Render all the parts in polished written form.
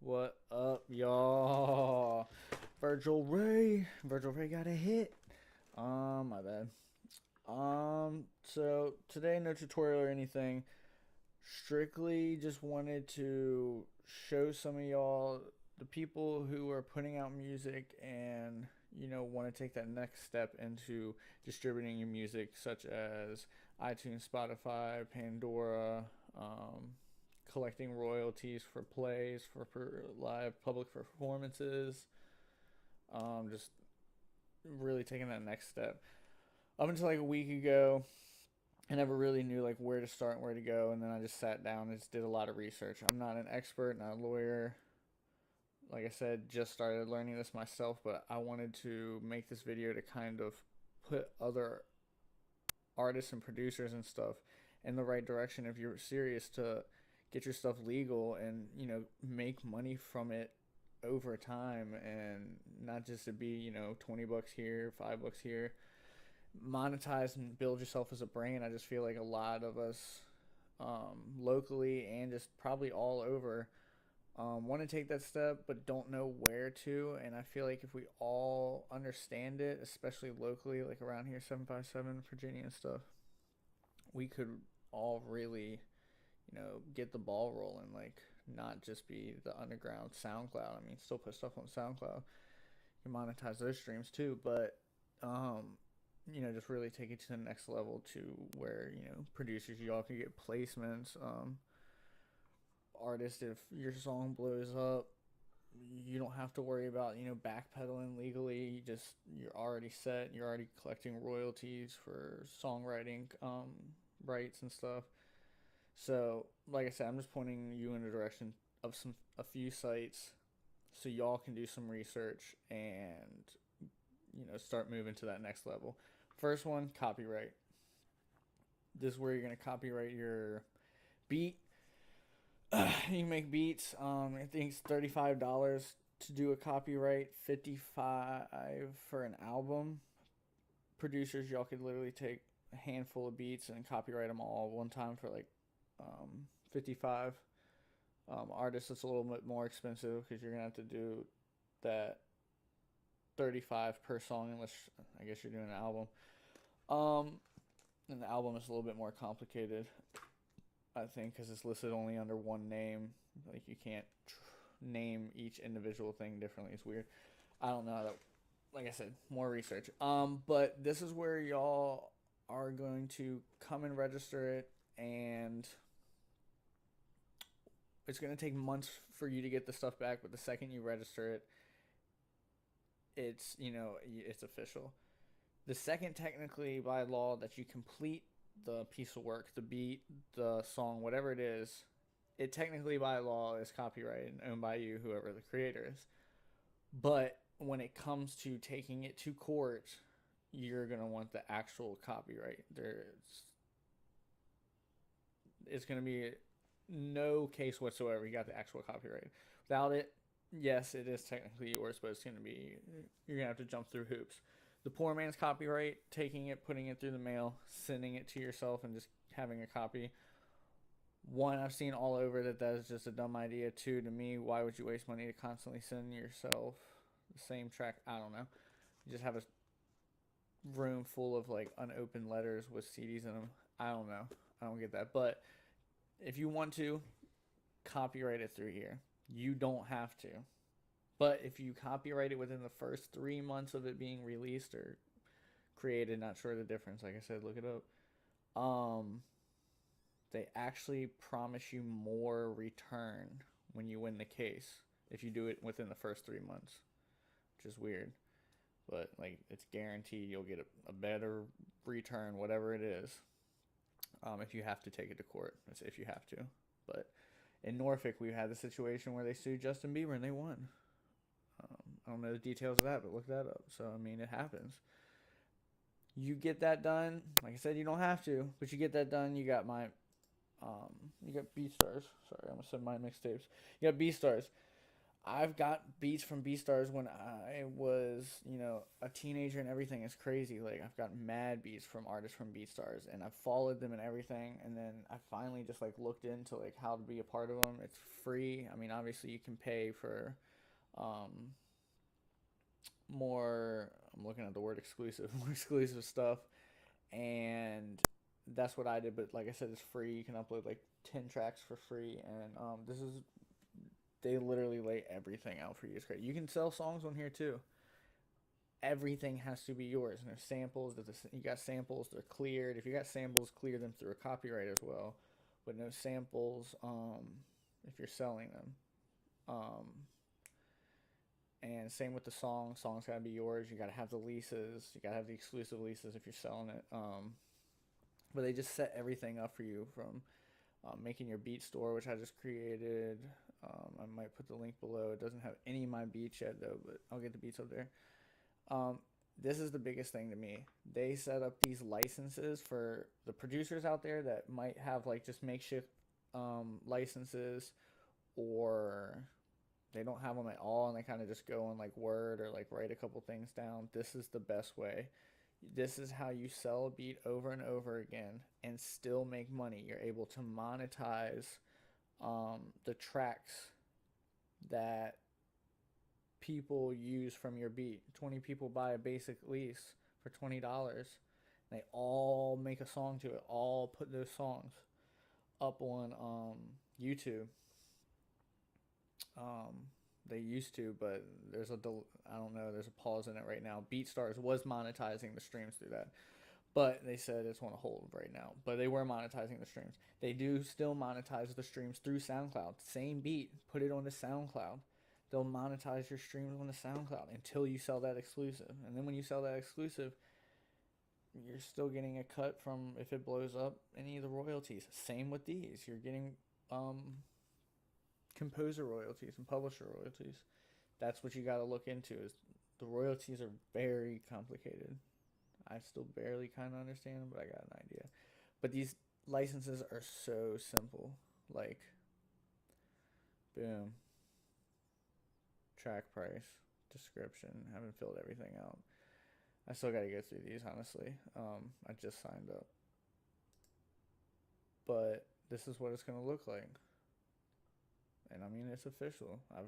What up, y'all? Virgil Ray got a hit. My bad. So today no tutorial or anything. Strictly just wanted to show some of y'all the people who are putting out music and want to take that next step into distributing your music, such as iTunes, Spotify, Pandora, collecting royalties for plays, for live public performances, just really taking that next step. Up until like a week ago, I never really knew like where to start and where to go, and then I just sat down and just did a lot of research. I'm not an expert, not a lawyer. Like I said, just started learning this myself, but I wanted to make this video to kind of put other artists and producers and stuff in the right direction if you're serious to get your stuff legal and make money from it over time, and not just to be $20 here, $5 here. Monetize and build yourself as a brand. I just feel like a lot of us, locally and just probably all over, want to take that step but don't know where to. And I feel like if we all understand it, especially locally, like around here, 757 Virginia and stuff, we could all really get the ball rolling. Like, not just be the underground SoundCloud. I mean, still put stuff on SoundCloud. You can monetize those streams too, but just really take it to the next level, to where producers, y'all can get placements. Artists, if your song blows up, you don't have to worry about backpedaling legally. You're already set. You're already collecting royalties for songwriting rights and stuff. So, like I said, I'm just pointing you in the direction of a few sites, so y'all can do some research and start moving to that next level. First one, copyright. This is where you're gonna copyright your beat. You can make beats. I think it's $35 to do a copyright, $55 for an album. Producers, y'all could literally take a handful of beats and copyright them all one time for like $55. Artists, it's a little bit more expensive because you're gonna have to do that $35 per song, unless I guess you're doing an album. And the album is a little bit more complicated, I think, because it's listed only under one name. Like, you can't name each individual thing differently. It's weird. I don't know. Like I said, more research. But this is where y'all are going to come and register it, and it's going to take months for you to get the stuff back. But the second you register it, it's official. The second, technically by law, that you complete the piece of work, the beat, the song, whatever it is, it technically by law is copyrighted and owned by you, whoever the creator is. But when it comes to taking it to court, you're gonna want the actual copyright. It's gonna be no case whatsoever you got the actual copyright. Without it, yes, it is technically yours, but you're gonna have to jump through hoops. The poor man's copyright, taking it, putting it through the mail, sending it to yourself, and just having a copy. One, I've seen all over that is just a dumb idea. Two, to me, why would you waste money to constantly send yourself the same track? I don't know. You just have a room full of like unopened letters with CDs in them. I don't know. I don't get that. But if you want to, copyright it through here. You don't have to. But if you copyright it within the first 3 months of it being released or created, not sure the difference, like I said, look it up. They actually promise you more return when you win the case if you do it within the first 3 months, which is weird. But like, it's guaranteed you'll get a better return, whatever it is, if you have to take it to court. That's if you have to. But in Norfolk, we had the situation where they sued Justin Bieber and they won. I don't know the details of that, but look that up. So, I mean, it happens. You get that done. Like I said, you don't have to, but you get that done. You got you got BeatStars. Sorry, I'm going to send my mixtapes. You got BeatStars. I've got beats from BeatStars when I was, a teenager and everything. Is crazy. Like I've got mad beats from artists from BeatStars, and I've followed them and everything. And then I finally just like looked into like how to be a part of them. It's free. I mean, obviously you can pay for um, more. I'm looking at the word exclusive, more exclusive stuff, and that's what I did. But like I said, it's free. You can upload like 10 tracks for free, and this is they literally lay everything out for you. It's great. You can sell songs on here too. Everything has to be yours. And there's samples. You got samples. They're cleared. If you got samples, clear them through a copyright as well. But no samples. If you're selling them. Um, and same with the song. Songs gotta be yours. You gotta have the leases. You gotta have the exclusive leases if you're selling it. But they just set everything up for you from making your beat store, which I just created. I might put the link below. It doesn't have any of my beats yet though, but I'll get the beats up there. Um, this is the biggest thing to me. They set up these licenses for the producers out there that might have like just makeshift licenses, or they don't have them at all and they kind of just go on like Word or like write a couple things down. This is the best way. This is how you sell a beat over and over again and still make money. You're able to monetize the tracks that people use from your beat. 20 people buy a basic lease for $20. They all make a song to it, all put those songs up on YouTube. They used to, but I don't know, there's a pause in it right now. BeatStars was monetizing the streams through that, but they said it's on a hold right now. But they were monetizing the streams. They do still monetize the streams through SoundCloud. Same beat, put it on the SoundCloud. They'll monetize your streams on the SoundCloud until you sell that exclusive. And then when you sell that exclusive, you're still getting a cut from, if it blows up, any of the royalties. Same with these. You're getting composer royalties and publisher royalties. That's what you got to look into. Is the royalties are very complicated. I still barely kind of understand them, but I got an idea. But these licenses are so simple. Like, boom, track price, description. Haven't filled everything out. I still got to go through these, honestly. I just signed up. But this is what it's going to look like. And I mean, it's official. I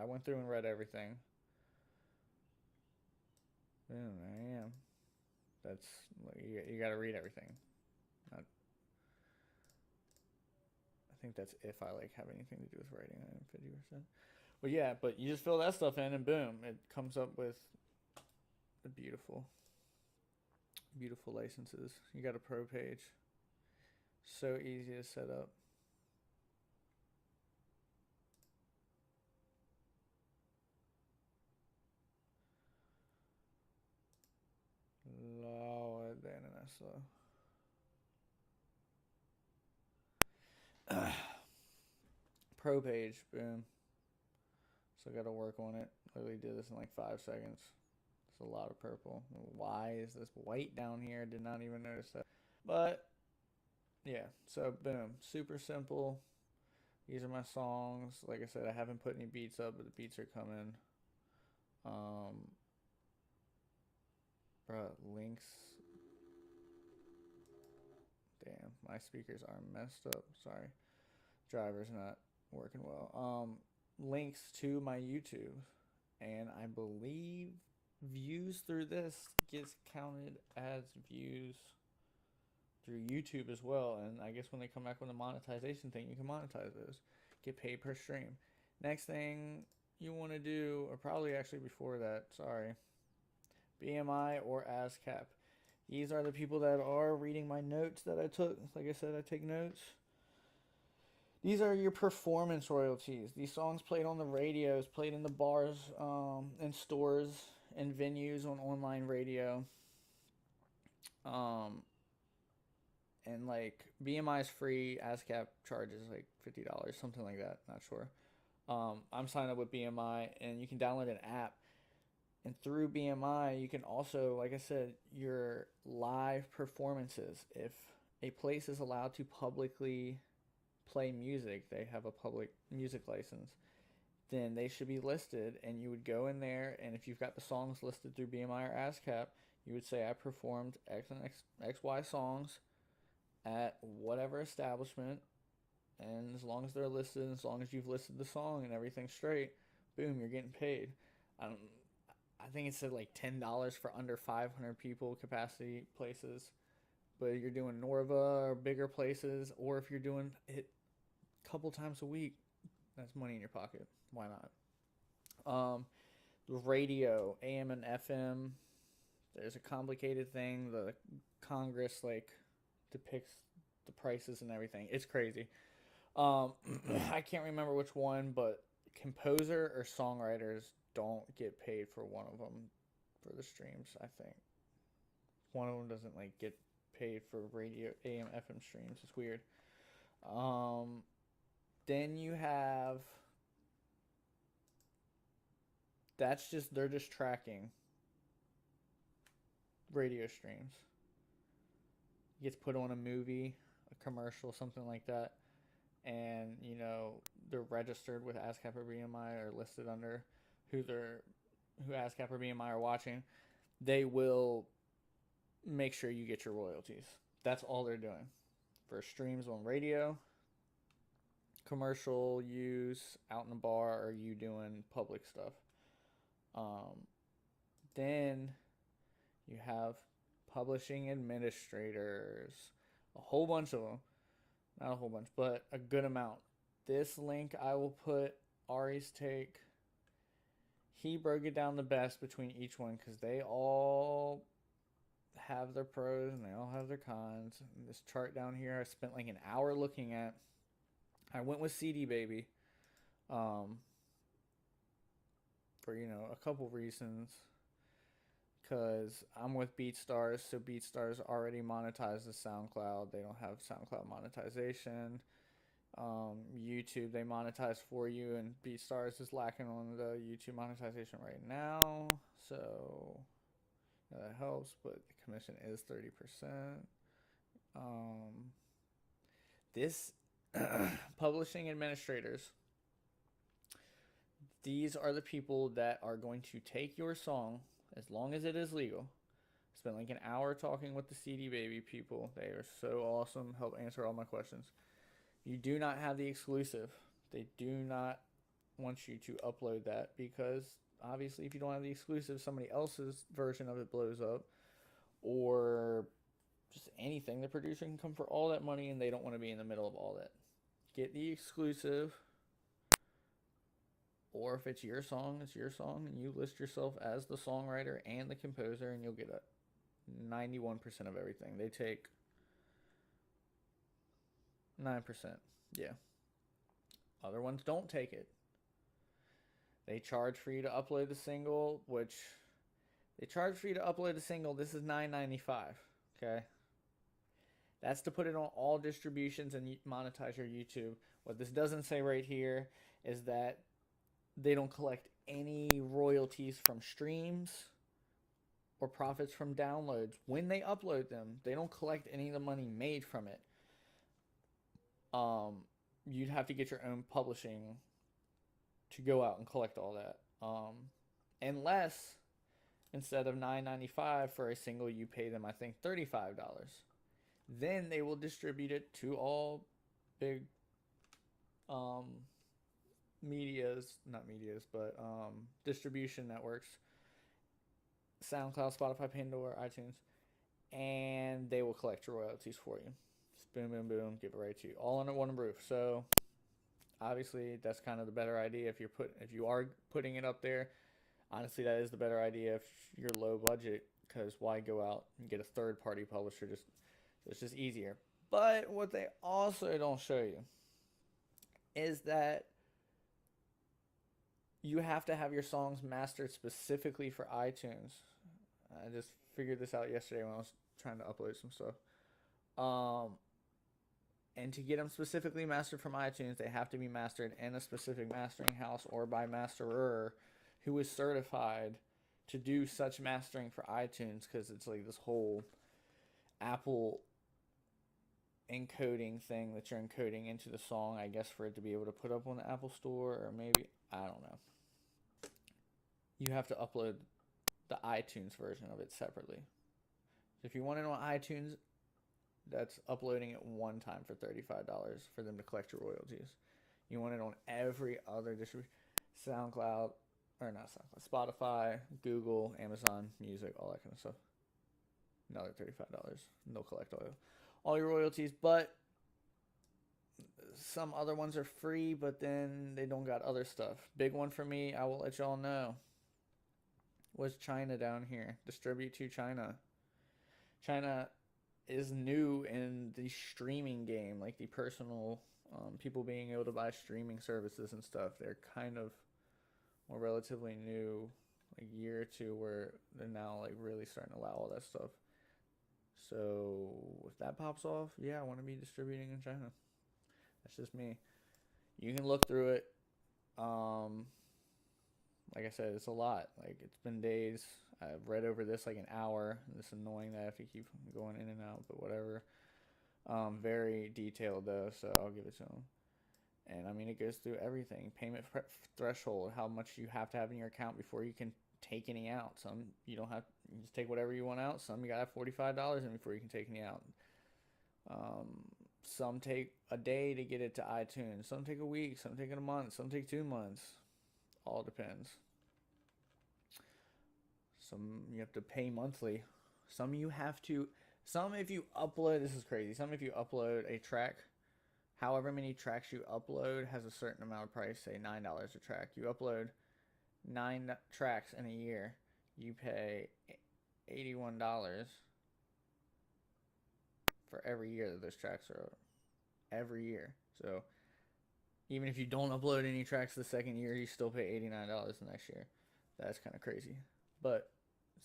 went through and read everything. Boom, there I am. That's, you got to read everything. I think that's if I like have anything to do with writing. I am 50%. But yeah, but you just fill that stuff in and boom, it comes up with the beautiful licenses. You got a pro page. So easy to set up. Lord, the internet's slow. Pro page, boom. So I got to work on it. Literally did this in like 5 seconds. It's a lot of purple. Why is this white down here? Did not even notice that. But yeah, so boom, super simple. These are my songs. Like I said, I haven't put any beats up, but the beats are coming. Links. Damn, my speakers are messed up. Sorry, driver's not working well. Links to my YouTube, and I believe views through this gets counted as views through YouTube as well. And I guess when they come back with the monetization thing, you can monetize those, get paid per stream. Next thing you want to do, or probably actually before that, sorry, BMI or ASCAP. These are the people that are reading my notes that I took. Like I said, I take notes. These are your performance royalties. These songs played on the radios, played in the bars, and stores and venues on online radio. And like BMI is free, ASCAP charges like $50, something like that. Not sure. I'm signed up with BMI, and you can download an app. And through BMI, you can also, like I said, your live performances. If a place is allowed to publicly play music, they have a public music license, then they should be listed, and you would go in there, and if you've got the songs listed through BMI or ASCAP, you would say I performed X and XY songs at whatever establishment, and as long as they're listed, as long as you've listed the song and everything's straight, boom, you're getting paid. I don't. I think it said like $10 for under 500 people capacity places, but you're doing Norva or bigger places, or if you're doing it a couple times a week, that's money in your pocket. Why not? The radio, AM and FM. There's a complicated thing. The Congress like depicts the prices and everything. It's crazy. I can't remember which one, but composer or songwriters don't get paid for one of them for the streams. I think one of them doesn't like get paid for radio AM FM streams. It's weird. Then you have they're just tracking radio streams. It gets put on a movie, a commercial, something like that, and they're registered with ASCAP or BMI or listed under who ASCAP or BMI are watching. They will make sure you get your royalties. That's all they're doing for streams on radio, commercial use out in the bar, or you doing public stuff. Then you have publishing administrators, a whole bunch of them. Not a whole bunch, but a good amount. This link I will put Ari's take. He broke it down the best between each one because they all have their pros and they all have their cons. And this chart down here I spent like an hour looking at. I went with CD Baby for a couple reasons. Because I'm with BeatStars, so BeatStars already monetizes SoundCloud. They don't have SoundCloud monetization. YouTube, they monetize for you, and BeatStars is lacking on the YouTube monetization right now. So that helps, but the commission is 30%. This publishing administrators, these are the people that are going to take your song, as long as it is legal. Spent like an hour talking with the CD Baby people. They are so awesome. Help answer all my questions. You do not have the exclusive. They do not want you to upload that because obviously if you don't have the exclusive, somebody else's version of it blows up, or just anything. The producer can come for all that money and they don't want to be in the middle of all that. Get the exclusive. Or if it's your song, it's your song, and you list yourself as the songwriter and the composer, and you'll get a 91% of everything. They take 9%. Yeah. Other ones don't take it. They charge for you to upload the single, which they charge for you to upload the single. This is $9.95. Okay. That's to put it on all distributions and monetize your YouTube. What this doesn't say right here is that they don't collect any royalties from streams or profits from downloads. When they upload them, they don't collect any of the money made from it. You'd have to get your own publishing to go out and collect all that. Unless instead of $9.95 for a single, you pay them, I think, $35. Then they will distribute it to all big distribution networks, SoundCloud, Spotify, Pandora, iTunes, and they will collect your royalties for you. Just boom, boom, boom, give it right to you, all under one roof. So obviously that's kind of the better idea if you are putting it up there. Honestly, that is the better idea if you're low budget, because why go out and get a third party publisher? It's just easier. But what they also don't show you is that you have to have your songs mastered specifically for iTunes. I just figured this out yesterday when I was trying to upload some stuff. And to get them specifically mastered from iTunes, they have to be mastered in a specific mastering house or by masterer who is certified to do such mastering for iTunes, because it's like this whole Apple encoding thing that you're encoding into the song, I guess, for it to be able to put up on the Apple Store, or maybe, I don't know. You have to upload the iTunes version of it separately. So if you want it on iTunes, that's uploading it one time for $35 for them to collect your royalties. You want it on every other distribution, SoundCloud, or not SoundCloud, Spotify, Google, Amazon Music, all that kind of stuff. Another $35. They'll collect all your royalties, but some other ones are free, but then they don't got other stuff. Big one for me, I will let y'all know, was China down here. Distribute to China. China is new in the streaming game, like the personal people being able to buy streaming services and stuff. They're kind of more relatively new, like a year or two, where they're now like really starting to allow all that stuff. So if that pops off, yeah, I want to be distributing in China. That's just me. You can look through it. Like I said, it's a lot. Like, it's been days. I've read over this like an hour. It's annoying that I have to keep going in and out, but whatever. Very detailed though, so I'll give it to them. And I mean, it goes through everything. Payment threshold, how much you have to have in your account before you can take any out. Some you don't have, you just take whatever you want out. Some you gotta have $45 in before you can take any out. Some take a day to get it to iTunes. Some take a week. Some take a month. Some take 2 months. All depends. Some you have to pay monthly. Some you have to. Some if you upload. This is crazy. Some if you upload a track, however many tracks you upload has a certain amount of price. Say $9 a track. You upload 9 tracks in a year. You pay $81 for every year that those tracks are every year. So even if you don't upload any tracks the second year, you still pay $89 the next year. That's kind of crazy. But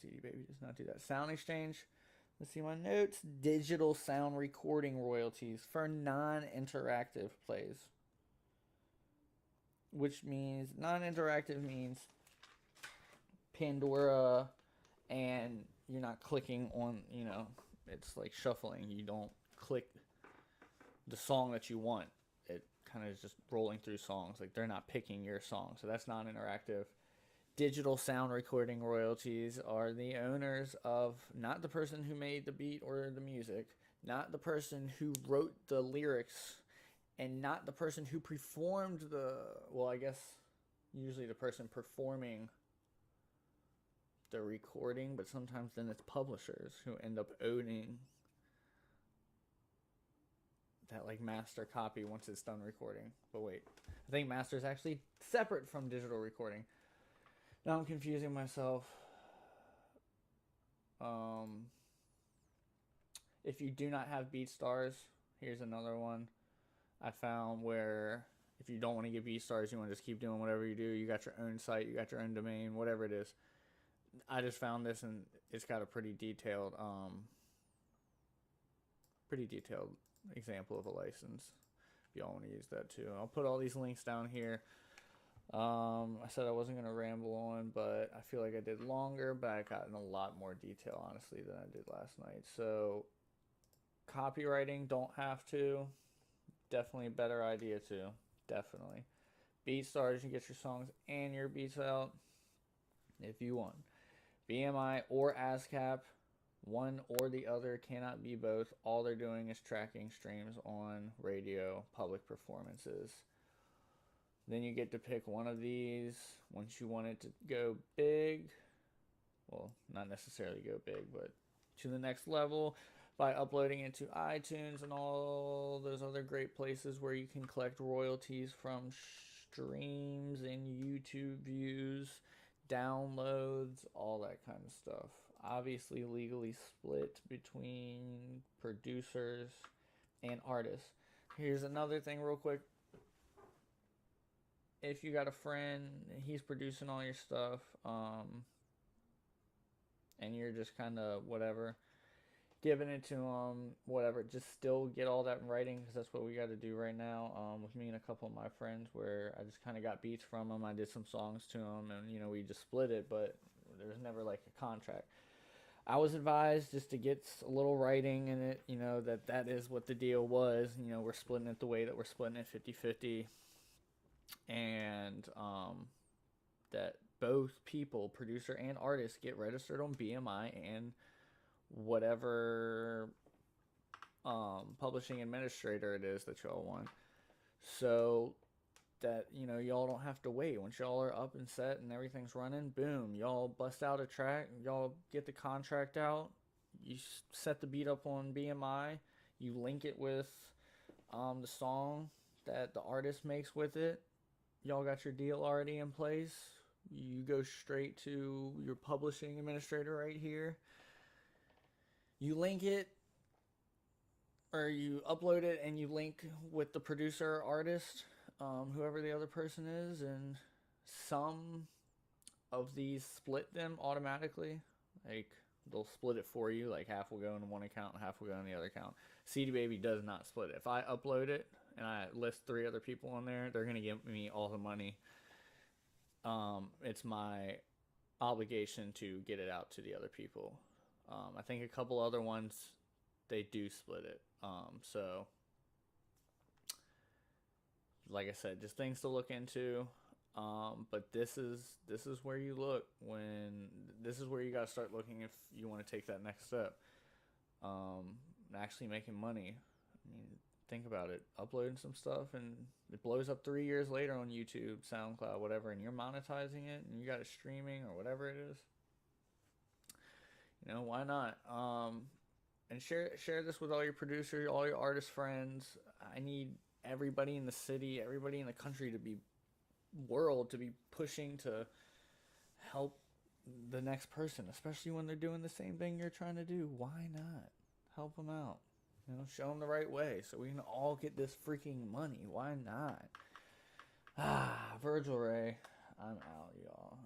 CD Baby does not do that. Sound exchange. Let's see my notes. Digital sound recording royalties for non-interactive plays. Which means non-interactive means Pandora, and you're not clicking on, it's like shuffling. You don't click the song that you want. It kind of is just rolling through songs. Like, they're not picking your song. So that's non-interactive. Digital sound recording royalties are the owners of not the person who made the beat or the music, not the person who wrote the lyrics, and not the person who performed I guess usually the person performing the recording, but sometimes then it's publishers who end up owning that like master copy once it's done recording. But wait, I think master is actually separate from digital recording. Now I'm confusing myself. If you do not have BeatStars, here's another one I found where if you don't want to get BeatStars, you want to just keep doing whatever you do. You got your own site, you got your own domain, whatever it is. I just found this and it's got a pretty detailed example of a license. If y'all want to use that too, I'll put all these links down here. I said I wasn't gonna ramble on, but I feel like I did longer, but I got in a lot more detail honestly than I did last night. So copywriting, don't have to. Definitely a better idea too. Definitely. BeatStars, you get your songs and your beats out if you want. BMI or ASCAP, one or the other, cannot be both. All they're doing is tracking streams on radio, public performances. Then you get to pick one of these once you want it to go big. Well, not necessarily go big, but to the next level by uploading it to iTunes and all those other great places where you can collect royalties from streams and YouTube views, downloads, all that kind of stuff. Obviously legally split between producers and artists. Here's another thing real quick. If you got a friend, he's producing all your stuff, and you're just kind of whatever, giving it to him, whatever, just still get all that in writing, because that's what we got to do right now, with me and a couple of my friends, where I just kind of got beats from him. I did some songs to him, and we just split it, but there was never like a contract. I was advised just to get a little writing in it, that is what the deal was. We're splitting it the way that we're splitting it 50-50. And that both people, producer and artist, get registered on BMI and whatever publishing administrator it is that y'all want. So that y'all don't have to wait. Once y'all are up and set and everything's running, boom, y'all bust out a track, y'all get the contract out, you set the beat up on BMI, you link it with the song that the artist makes with it, y'all got your deal already in place, you go straight to your publishing administrator right here, you link it, or you upload it and you link with the producer or artist, whoever the other person is, and some of these split them automatically. Like, they'll split it for you. Like, half will go in one account and half will go in the other account. CD Baby does not split it. If I upload it and I list 3 other people on there, they're going to give me all the money. It's my obligation to get it out to the other people. I think a couple other ones, they do split it. So like I said, just things to look into. But this is where you look this is where you gotta start looking if you want to take that next step. Actually making money. I mean, think about it. Uploading some stuff and it blows up 3 years later on YouTube, SoundCloud, whatever, and you're monetizing it and you got it streaming or whatever it is. Why not? And share this with all your producers, all your artist friends. I need everybody in the city, everybody in the country to be pushing to help the next person, especially when they're doing the same thing you're trying to do. Why not? Help them out. Show them the right way so we can all get this freaking money. Why not? Virgil Ray, I'm out, y'all.